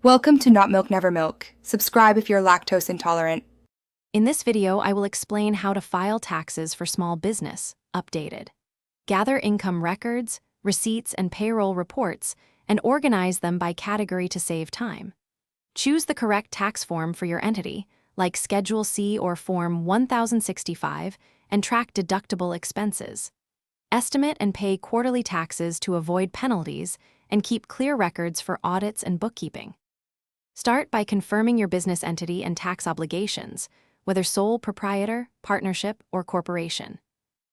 Welcome to Not Milk Never Milk. Subscribe if you're lactose intolerant. In this video, I will explain how to file taxes for small business, updated. Gather income records, receipts, and payroll reports, and organize them by category to save time. Choose the correct tax form for your entity, like Schedule C or Form 1065, and track deductible expenses. Estimate and pay quarterly taxes to avoid penalties, and keep clear records for audits and bookkeeping. Start by confirming your business entity and tax obligations, whether sole proprietor, partnership, or corporation.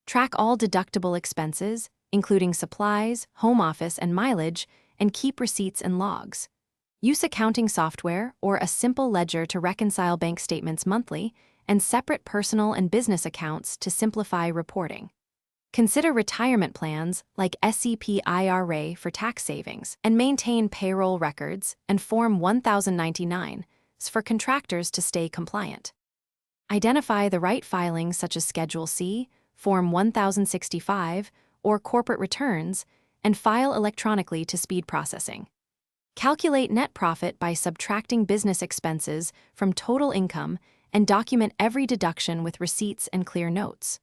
Track all deductible expenses, including supplies, home office, and mileage, and keep receipts and logs. Use accounting software or a simple ledger to reconcile bank statements monthly and separate personal and business accounts to simplify reporting. Consider retirement plans like SEP IRA for tax savings, and maintain payroll records and Form 1099 for contractors to stay compliant. Identify the right filings such as Schedule C, Form 1065, or corporate returns, and file electronically to speed processing. Calculate net profit by subtracting business expenses from total income and document every deduction with receipts and clear notes.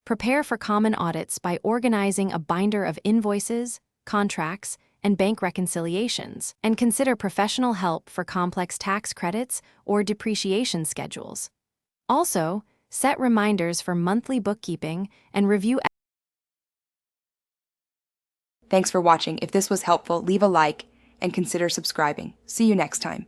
Prepare for common audits by organizing a binder of invoices, contracts, and bank reconciliations, and consider professional help for complex tax credits or depreciation schedules. Also, set reminders for monthly bookkeeping and review. Thanks for watching. If this was helpful, leave a like and consider subscribing. See you next time.